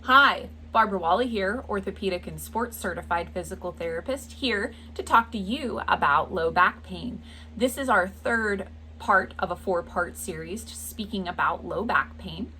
Hi, Barbara Wally here, orthopedic and sports certified physical therapist, here to talk to you about low back pain. This is our third part of a four-part series speaking about low back pain.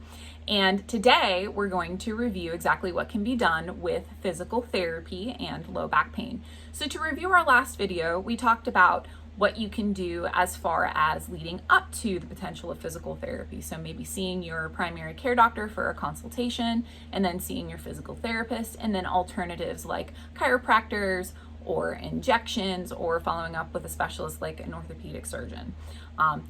And today we're going to review exactly what can be done with physical therapy and low back pain. So to review our last video, we talked about what you can do as far as leading up to the potential of physical therapy. So maybe seeing your primary care doctor for a consultation, and then seeing your physical therapist, and then alternatives like chiropractors or injections, or following up with a specialist like an orthopedic surgeon.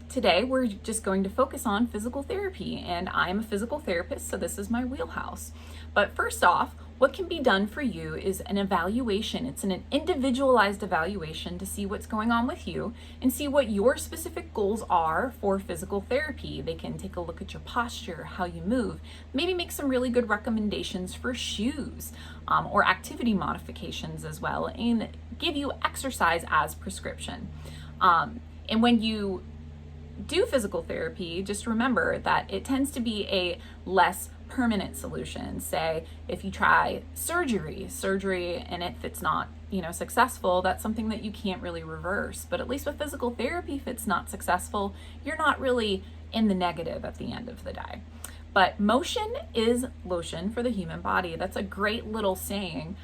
Today we're just going to focus on physical therapy, and I'm a physical therapist, so this is my wheelhouse. But first off, what can be done for you is an evaluation. It's an individualized evaluation to see what's going on with you and see what your specific goals are for physical therapy. They can take a look at your posture, how you move, maybe make some really good recommendations for shoes or activity modifications as well, and give you exercise as prescription. And when you do physical therapy, just remember that it tends to be a less permanent solution. Say if you try surgery and if it's not successful, that's something that you can't really reverse. But at least with physical therapy, if it's not successful, you're not really in the negative at the end of the day. But motion is lotion for the human body. That's a great little saying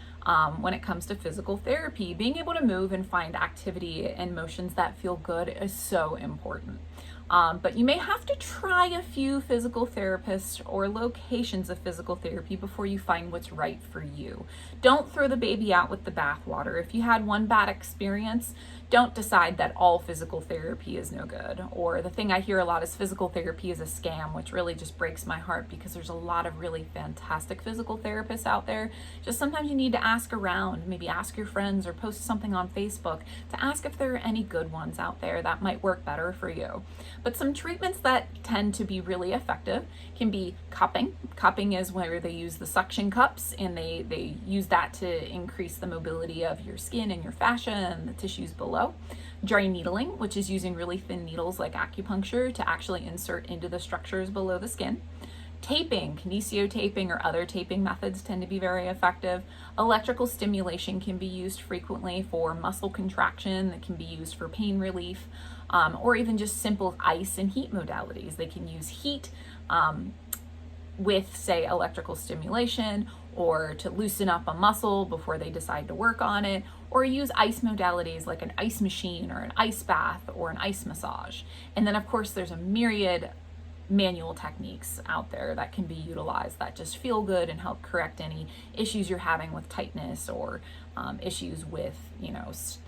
when it comes to physical therapy. Being able to move and find activity and motions that feel good is so important. But you may have to try a few physical therapists or locations of physical therapy before you find what's right for you. Don't throw the baby out with the bathwater. If you had one bad experience, don't decide that all physical therapy is no good. Or the thing I hear a lot is physical therapy is a scam, which really just breaks my heart because there's a lot of really fantastic physical therapists out there. Just sometimes you need to ask around, maybe ask your friends or post something on Facebook to ask if there are any good ones out there that might work better for you. But some treatments that tend to be really effective can be cupping. Cupping is where they use the suction cups, and they use that to increase the mobility of your skin and your fascia and the tissues below. Dry needling, which is using really thin needles like acupuncture to actually insert into the structures below the skin. Taping, kinesio taping or other taping methods tend to be very effective. Electrical stimulation can be used frequently for muscle contraction, that can be used for pain relief, or even just simple ice and heat modalities. They can use heat with, say, electrical stimulation, or to loosen up a muscle before they decide to work on it, or use ice modalities like an ice machine or an ice bath or an ice massage. And then of course there's a myriad manual techniques out there that can be utilized that just feel good and help correct any issues you're having with tightness or issues with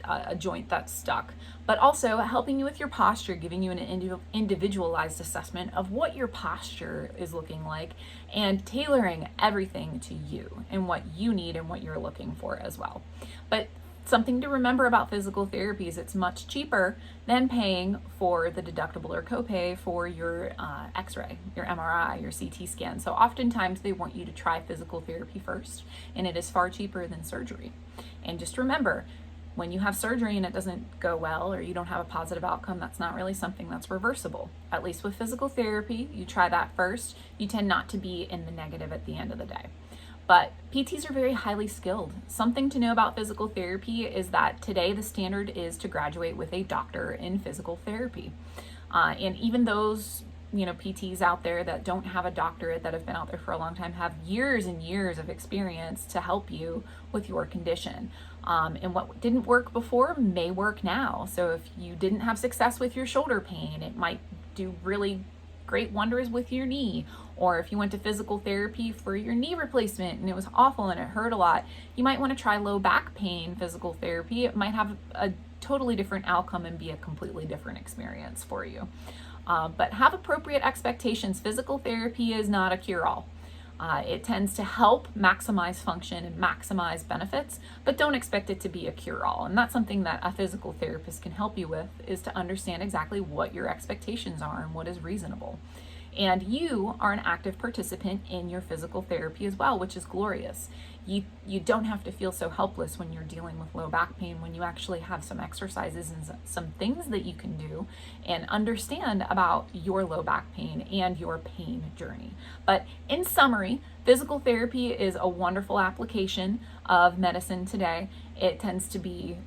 a joint that's stuck, but also helping you with your posture, giving you an individualized assessment of what your posture is looking like, and tailoring everything to you and what you need and what you're looking for as well. But something to remember about physical therapy is it's much cheaper than paying for the deductible or copay for your x-ray, your MRI, your CT scan. So oftentimes they want you to try physical therapy first, and it is far cheaper than surgery. And just remember, when you have surgery and it doesn't go well or you don't have a positive outcome, that's not really something that's reversible. At least with physical therapy, you try that first. You tend not to be in the negative at the end of the day. But PTs are very highly skilled. Something to know about physical therapy is that today the standard is to graduate with a doctor in physical therapy. And even those PTs out there that don't have a doctorate, that have been out there for a long time, have years and years of experience to help you with your condition. And what didn't work before may work now. So if you didn't have success with your shoulder pain, it might do really great wonders with your knee. Or if you went to physical therapy for your knee replacement and it was awful and it hurt a lot, you might want to try low back pain physical therapy. It might have a totally different outcome and be a completely different experience for you. But have appropriate expectations. Physical therapy is not a cure-all. It tends to help maximize function and maximize benefits, but don't expect it to be a cure-all. And that's something that a physical therapist can help you with, is to understand exactly what your expectations are and what is reasonable. And you are an active participant in your physical therapy as well, which is glorious. You don't have to feel so helpless when you're dealing with low back pain, when you actually have some exercises and some things that you can do and understand about your low back pain and your pain journey. But in summary, physical therapy is a wonderful application of medicine today. It tends to be,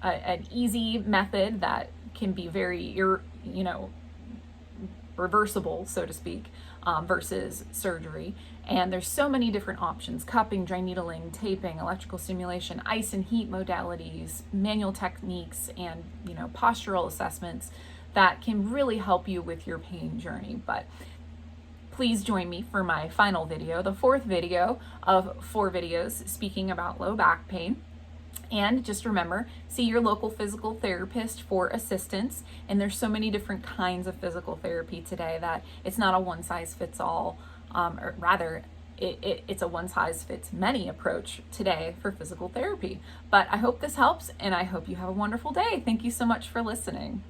an easy method that can be very, reversible, so to speak, versus surgery. And there's so many different options: cupping, dry needling, taping, electrical stimulation, ice and heat modalities, manual techniques, and postural assessments that can really help you with your pain journey. But please join me for my final video, the fourth video of 4 videos speaking about low back pain. And just remember, see your local physical therapist for assistance. And there's so many different kinds of physical therapy today that it's not a one-size-fits-all, or rather, it's a one-size-fits-many approach today for physical therapy. But I hope this helps, and I hope you have a wonderful day. Thank you so much for listening.